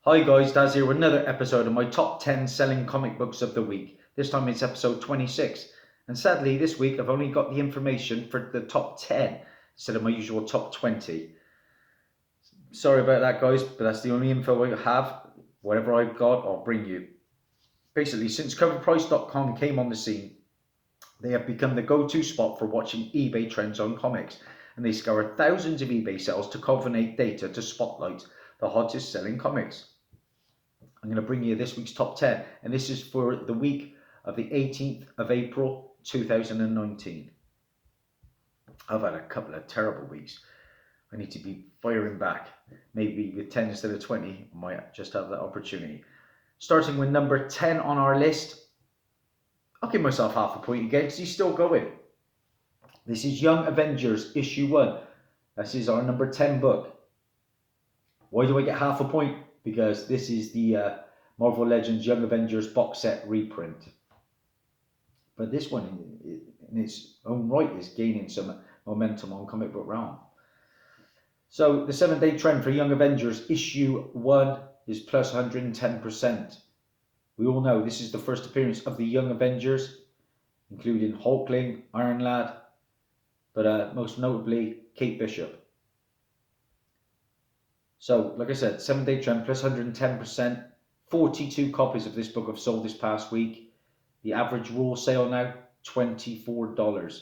Hi guys, Dazzie here with another episode of my top 10 selling comic books of the week. This time it's episode 26. And sadly this week I've only got the information for the top 10 instead of my usual top 20. Sorry about that guys, but that's the only info I have. Whatever I've got, I'll bring you. Basically, since coverprice.com came on the scene, they have become the go-to spot for watching eBay trends on comics. And they scour thousands of eBay sales to culminate data to spotlight the hottest selling comics. I'm going to bring you this week's top 10, and this is for the week of the 18th of April 2019. I've had a couple of terrible weeks. I need to be firing back. Maybe with 10 instead of 20, I might just have that opportunity. Starting with number 10 on our list. I'll give myself half a point again because he's still going. This is Young Avengers issue 1. This is our number 10 book. Why do I get half a point? Because this is the Marvel Legends Young Avengers box set reprint. But this one, in its own right, is gaining some momentum on Comic Book Realm. So the 7-day trend for Young Avengers issue 1 is plus 110%. We all know this is the first appearance of the Young Avengers, including Hulkling, Iron Lad, but most notably Kate Bishop. So, like I said, 7-day trend plus 110%. 42 copies of this book have sold this past week. The average raw sale now, $24.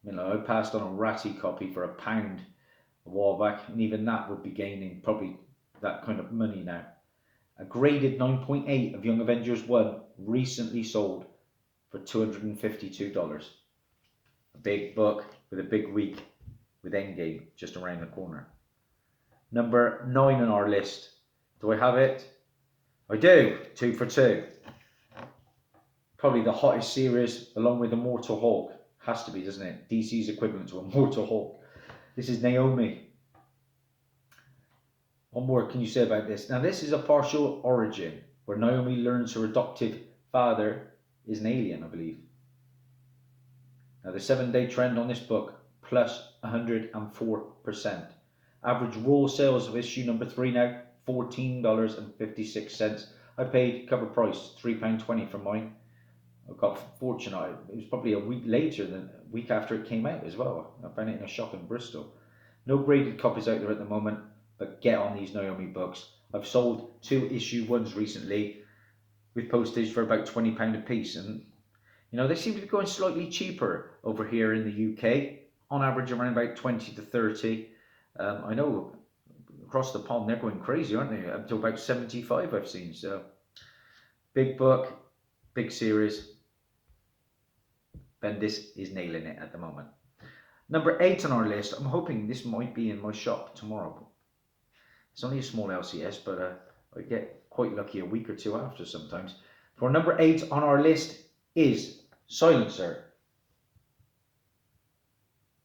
I passed on a ratty copy for £1 a while back, and even that would be gaining probably that kind of money now. A graded 9.8 of Young Avengers 1 recently sold for $252. A big book with a big week with Endgame just around the corner. Number 9 on our list. Do I have it? I do. 2 for 2. Probably the hottest series along with Immortal Hulk. Has to be, doesn't it? DC's equivalent to Immortal Hulk. This is Naomi. What more can you say about this? Now this is a partial origin where Naomi learns her adoptive father is an alien, I believe. Now the 7-day trend on this book, plus 104%. Average raw sales of issue number 3 now, $14.56. I paid cover price, £3.20 for mine. I got fortunate. It was probably a week later than a week after it came out as well. I found it in a shop in Bristol. No graded copies out there at the moment, but get on these Naomi books. I've sold 2 issue 1s recently with postage for about £20 a piece, and they seem to be going slightly cheaper over here in the UK, on average around about 20 to 30. I know across the pond they're going crazy, aren't they? Up to about 75 I've seen. So big book, big series. Bendis is nailing it at the moment. Number 8 on our list. I'm hoping this might be in my shop tomorrow. It's only a small LCS, but I get quite lucky a week or two after sometimes. For number 8 on our list is Silencer.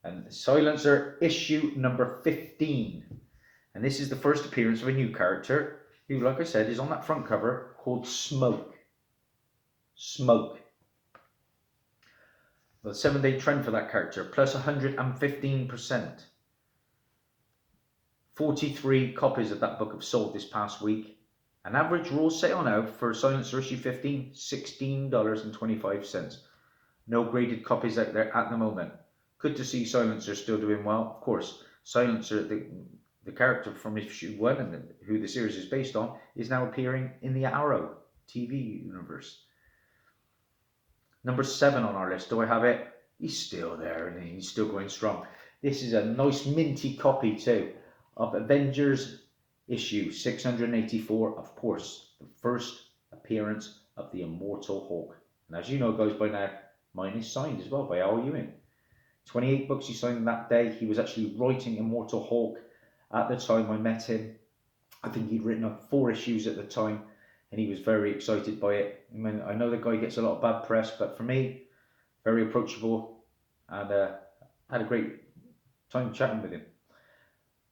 And Silencer issue number 15. And this is the first appearance of a new character who, like I said, is on that front cover called Smoke. Smoke. The 7-day trend for that character, plus 115%. 43 copies of that book have sold this past week. An average raw sale now for Silencer issue 15, $16.25. No graded copies out there at the moment. Good to see Silencer still doing well. Of course, Silencer, the character from issue 1 and who the series is based on, is now appearing in the Arrow TV universe. Number 7 on our list. Do I have it? He's still there and he's still going strong. This is a nice minty copy too of Avengers issue 684. Of course, the first appearance of the Immortal Hulk. And as you know, guys, by now, mine is signed as well by Al Ewing. 28 books he signed that day. He was actually writing Immortal Hulk at the time I met him. I think he'd written up 4 issues at the time, and he was very excited by it. I know the guy gets a lot of bad press, but for me, very approachable, and had a great time chatting with him.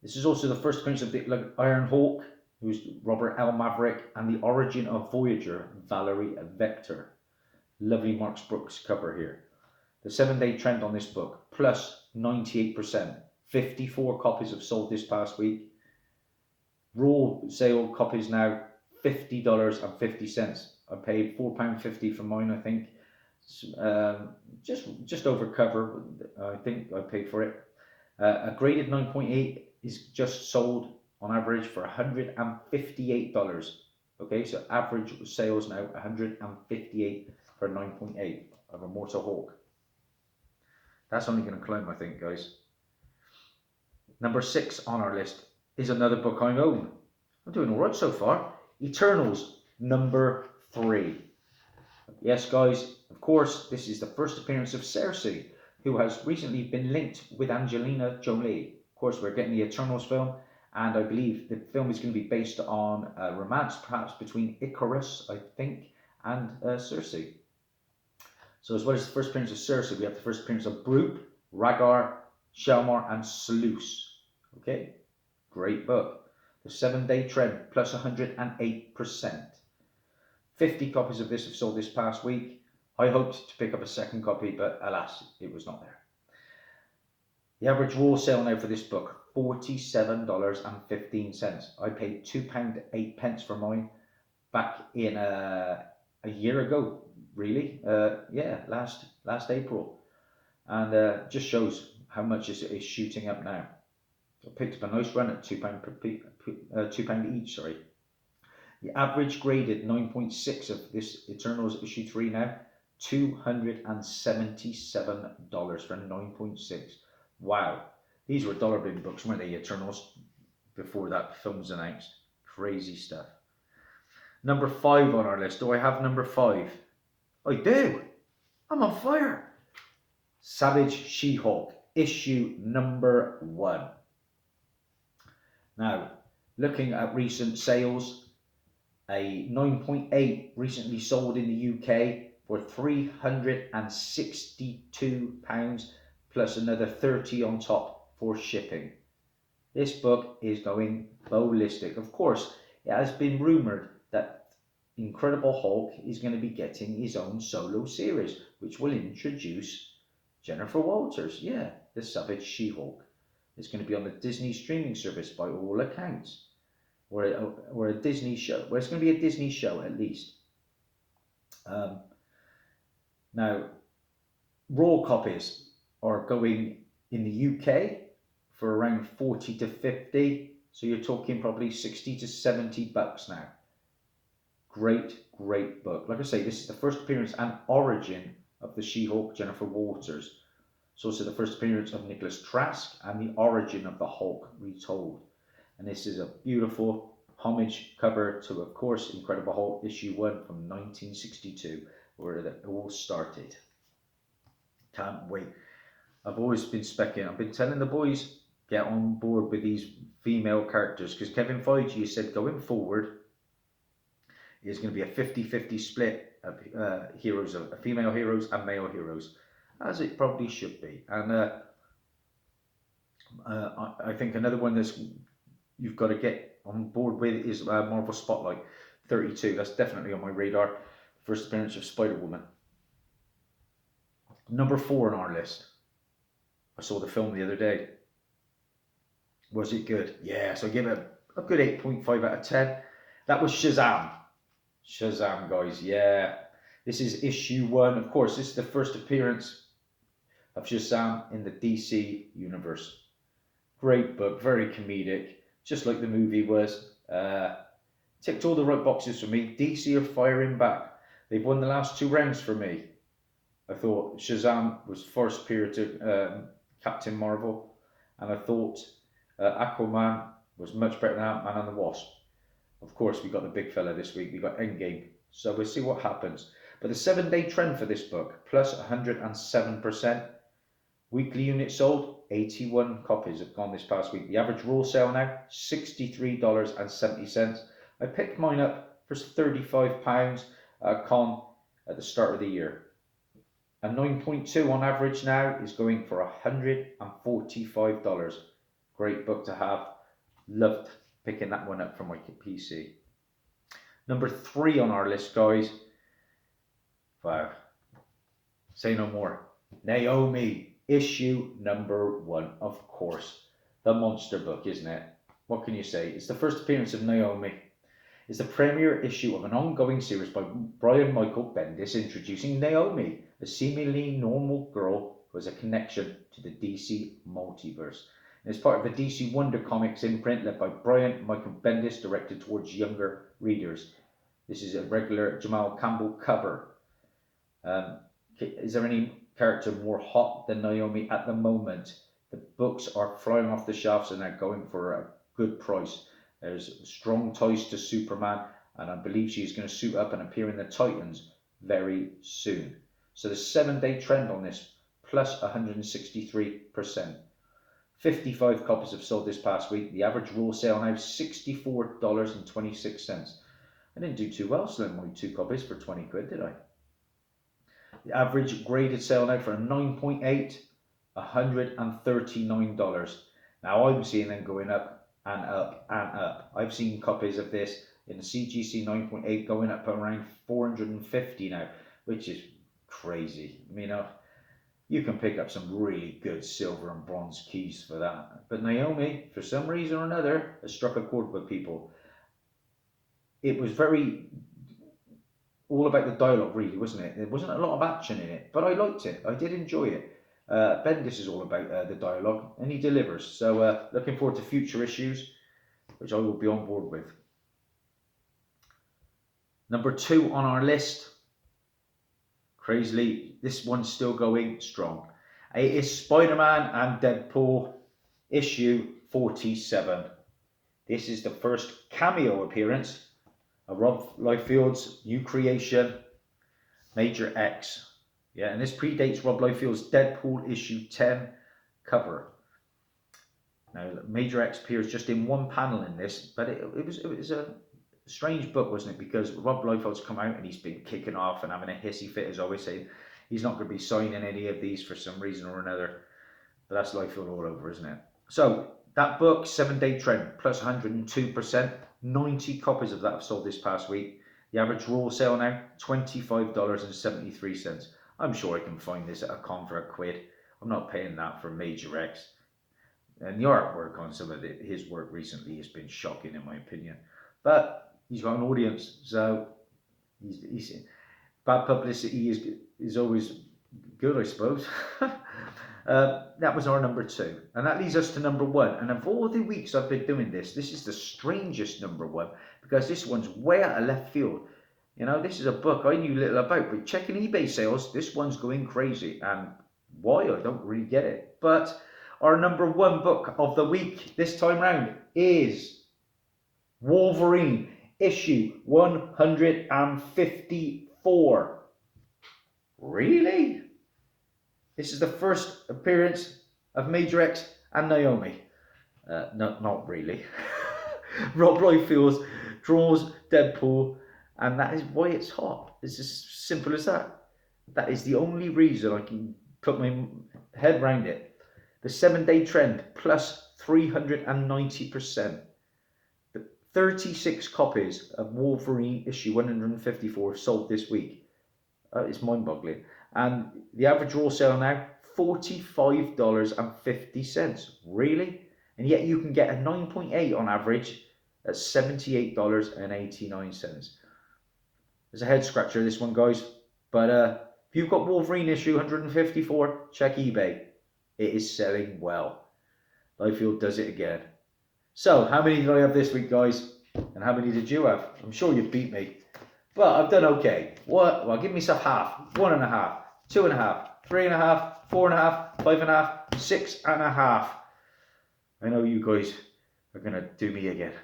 This is also the first appearance of the Iron Hulk, who's Robert L. Maverick, and the origin of Voyager, Valerie Vector. Lovely Mark Brooks cover here. The 7-day trend on this book, plus 98%. 54 copies have sold this past week. Raw sale copies now $50.50. I paid £4.50 for mine, I think. Just over cover, I think I paid for it. A graded 9.8 is just sold on average for $158. Okay, so average sales now 158 for 9.8 of Immortal Hulk. That's only going to climb, I think, guys. Number 6 on our list is another book I own. I'm doing all right so far. Eternals, number 3. Yes, guys, of course, this is the first appearance of Cersei, who has recently been linked with Angelina Jolie. Of course, we're getting the Eternals film, and I believe the film is going to be based on a romance, perhaps between Icarus, I think, and Cersei. So as well as the first appearance of Cersei, we have the first appearance of Brooke, Rhaegar, Shelmar, and Sluice. Okay, great book. The 7-day trend, plus 108%. 50 copies of this have sold this past week. I hoped to pick up a second copy, but alas, it was not there. The average raw sale now for this book, $47.15. I paid £2.08 for mine back in a year ago, really. Yeah, last April. And just shows how much is shooting up now. I picked up a nice run at £2 each, sorry. The average graded 9.6 of this Eternals issue 3 now, $277 for 9.6. Wow. These were dollar bin books, weren't they, Eternals, before that film was announced. Crazy stuff. Number 5 on our list. Do I have number 5? I do. I'm on fire. Savage She-Hulk, issue number 1. Now, looking at recent sales, a 9.8 recently sold in the UK for £362 plus another 30 on top for shipping. This book is going ballistic. Of course, it has been rumoured that Incredible Hulk is going to be getting his own solo series, which will introduce Jennifer Walters, the Savage She-Hulk. It's going to be on the Disney streaming service by all accounts. Or a Disney show. Well, it's going to be a Disney show at least. Now, raw copies are going in the UK for around 40 to 50. So you're talking probably 60 to 70 bucks now. Great book. Like I say, this is the first appearance and origin of the She-Hulk, Jennifer Walters. It's also the first appearance of Nicholas Trask and the origin of the Hulk retold. And this is a beautiful homage cover to, of course, Incredible Hulk issue 1 from 1962, where it all started. Can't wait. I've always been specking. I've been telling the boys, get on board with these female characters, because Kevin Feige said going forward is going to be a 50-50 split of heroes, of female heroes and male heroes, as it probably should be. And I think another one that's you've got to get on board with is Marvel Spotlight 32. That's definitely on my radar. First appearance of Spider-Woman. Number 4 on our list. I saw the film the other day. Was it good? Yeah, so I give it a good 8.5 out of 10. That was Shazam. Shazam, guys, yeah. This is issue 1. Of course, this is the first appearance of Shazam in the DC universe. Great book, very comedic, just like the movie was. Ticked all the right boxes for me. DC are firing back. They've won the last 2 rounds for me. I thought Shazam was far superior to Captain Marvel, and I thought Aquaman was much better than Ant-Man and the Wasp. Of course, we got the big fella this week. We got Endgame, so we'll see what happens. But the 7-day trend for this book, plus 107%. Weekly units sold, 81 copies have gone this past week. The average raw sale now, $63.70. I picked mine up for £35 at con at the start of the year. A 9.2 on average now is going for $145. Great book to have. Loved picking that one up from my PC. Number 3 on our list, guys. Wow. Say no more. Naomi, issue number 1, of course. The monster book, isn't it? What can you say? It's the first appearance of Naomi. It's the premiere issue of an ongoing series by Brian Michael Bendis introducing Naomi, a seemingly normal girl who has a connection to the DC multiverse. And it's part of the DC Wonder Comics imprint led by Brian Michael Bendis, directed towards younger readers. This is a regular Jamal Campbell cover. Is there any character more hot than Naomi at the moment? The books are flying off the shelves and they're going for a good price. There's strong ties to Superman, and I believe she's going to suit up and appear in the Titans very soon. So the 7-day trend on this, plus 163%. 55 copies have sold this past week. The average raw sale now $64.26. I didn't do too well selling my 2 copies for 20 quid, did I? The average graded sale now for a 9.8, $139. Now I'm seeing them going up and up and up. I've seen copies of this in the CGC 9.8 going up around 450 now, which is crazy. I mean, you can pick up some really good silver and bronze keys for that. But Naomi, for some reason or another, has struck a chord with people. It was very all about the dialogue, really, wasn't it? There wasn't a lot of action in it, but I liked it. I did enjoy it. Bendis is all about the dialogue, and he delivers. So looking forward to future issues, which I will be on board with. Number 2 on our list, crazily, this one's still going strong. It is Spider-Man and Deadpool issue 47. This is the first cameo appearance of Rob Liefeld's new creation, Major X. Yeah, and this predates Rob Liefeld's Deadpool issue 10 cover. Now, Major X appears just in one panel in this, but it was a strange book, wasn't it? Because Rob Liefeld's come out and he's been kicking off and having a hissy fit, as always, saying he's not going to be signing any of these for some reason or another. But that's Liefeld all over, isn't it? So that book, 7-day trend, plus 102%. 90 copies of that have sold this past week. The average raw sale now, $25.73. I'm sure I can find this at a con for £1. I'm not paying that for Major X. And the artwork on some of his work recently has been shocking, in my opinion. But he's got an audience, so he's bad publicity is always good, I suppose. That was our number 2, and that leads us to number 1. And of all the weeks I've been doing this is the strangest number 1, because this one's way out of left field. You know, this is a book I knew little about, but checking eBay sales, this one's going crazy, and why, I don't really get it. But our number 1 book of the week this time round is Wolverine issue 154. Really? This is the first appearance of Major X and Naomi. No, not really. Rob Liefeld draws Deadpool, and that is why it's hot. It's as simple as that. That is the only reason I can put my head around it. The 7-day trend, plus 390%. 36 copies of Wolverine issue 154 have sold this week. It's mind-boggling. And the average raw sale now, $45.50. Really? And yet you can get a 9.8 on average at $78.89. There's a head scratcher, this one, guys. But if you've got Wolverine issue 154, check eBay. It is selling well. Liefeld does it again. So, how many did I have this week, guys? And how many did you have? I'm sure you beat me. But I've done okay. What? Well, give myself half. 1.5, 2.5, 3.5, 4.5, 5.5, 6.5. I know you guys are going to do me again.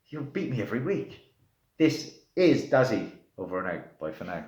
You beat me every week. This is Dazzie. Over and out. Bye for now.